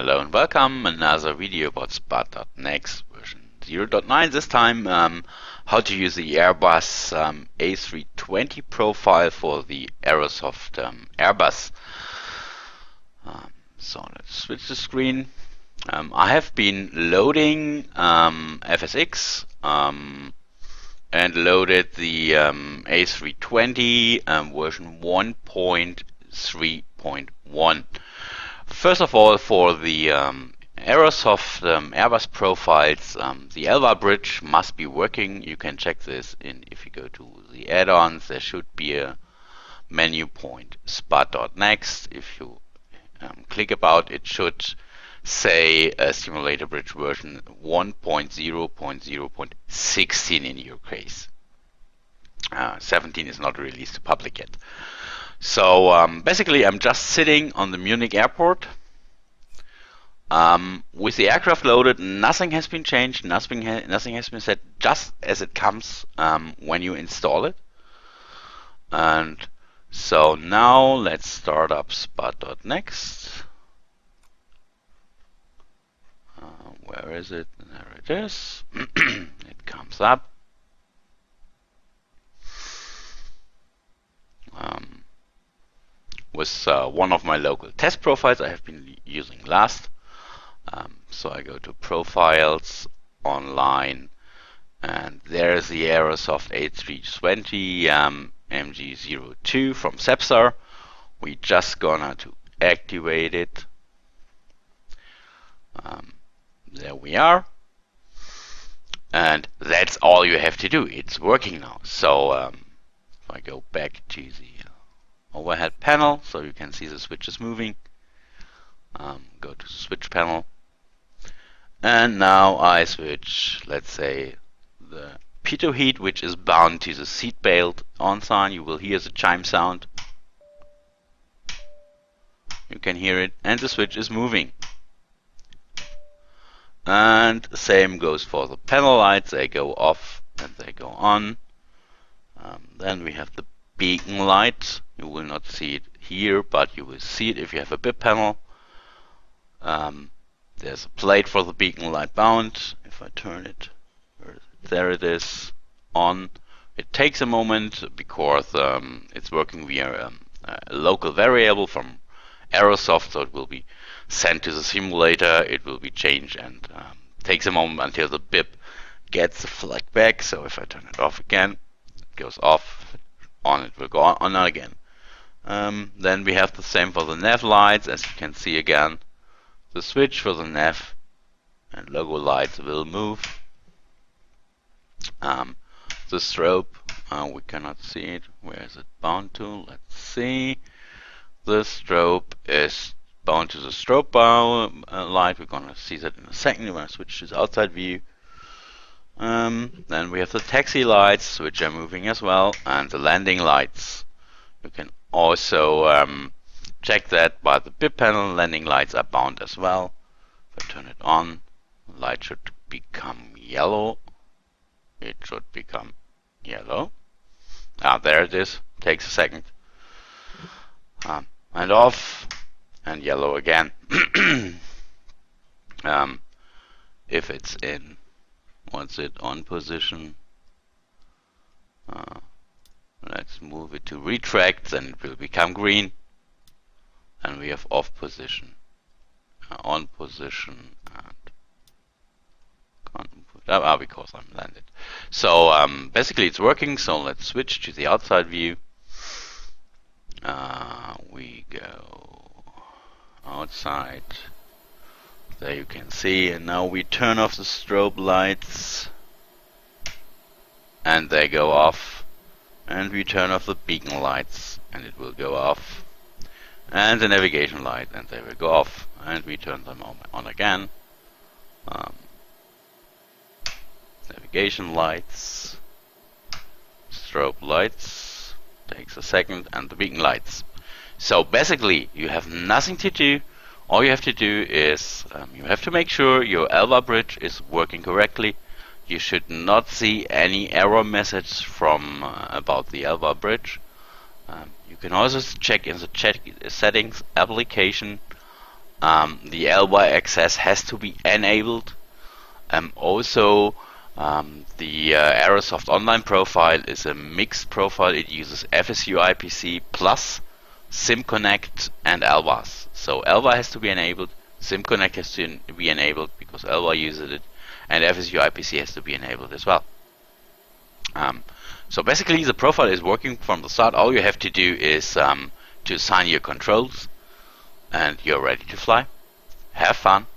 Hello and welcome, another video about SPAD.neXt version 0.9. This time how to use the Airbus A320 profile for the Aerosoft Airbus. So let's switch the screen. I have been loading FSX and loaded the A320 version 1.3.1. First of all, for the Aerosoft Airbus profiles, the ELVA bridge must be working. You can check this if you go to the add-ons. There should be a menu point SPAD.neXt. If you click about, it should say simulator bridge version 1.0.0.16 in your case. 17 is not released to public yet. So basically, I'm just sitting on the Munich airport. With the aircraft loaded, nothing has been changed, nothing has been set, just as it comes when you install it. And so now let's start up SPAD.neXt. Where is it? There it is. It comes up. With one of my local test profiles I have been using last. So I go to Profiles, Online, and there's the Aerosoft A320 MG02 from Cepsar. We just gonna to activate it. There we are. And that's all you have to do. It's working now. So if I go back to the overhead panel, so you can see the switches moving. Go to the switch panel, and now I switch, let's say, the pitot heat, which is bound to the seat belt on sign. You will hear the chime sound. You can hear it, and the switch is moving. And the same goes for the panel lights. They go off and they go on. Then we have the beacon light. You will not see it here, but you will see it if you have a bib panel. There's a plate for the beacon light bound. If I turn it, there it is, on. It takes a moment because it's working via a local variable from Aerosoft, so it will be sent to the simulator, it will be changed, and takes a moment until the bib gets the flag back. So if I turn it off again, it goes off, on, it will go on again. Then we have the same for the nav lights. As you can see again, the switch for the nav and logo lights will move. The strobe, we cannot see it. Where is it bound to? Let's see. The strobe is bound to the strobe bar light. We're gonna see that in a second. We're gonna switch to the outside view. Then we have the taxi lights, which are moving as well, and the landing lights. You can also check that by the bib panel. Landing lights are bound as well. If I turn it on, the light should become yellow. It should become yellow. There it is. Takes a second. And off, and yellow again. If it's in, what's it, on position, let's move it to retract, then it will become green. And we have off position, on position, and because I'm landed. So basically it's working. So let's switch to the outside view. We go outside. There you can see, and now we turn off the strobe lights, and they go off. And we turn off the beacon lights, and it will go off. And the navigation light, and they will go off. And we turn them on again. Navigation lights, strobe lights, takes a second, and the beacon lights. So basically, you have nothing to do. All you have to do is you have to make sure your ELVA bridge is working correctly. You should not see any error message from about the ELVA bridge. You can also check in the settings application The LY access has to be enabled. Also, the Aerosoft online profile is a mixed profile. It uses FSU IPC plus SimConnect and LWAS. So LWA has to be enabled, SimConnect has to be enabled because LWA uses it, and FSU IPC has to be enabled as well. So basically the profile is working from the start. All you have to do is to assign your controls and you're ready to fly. Have fun.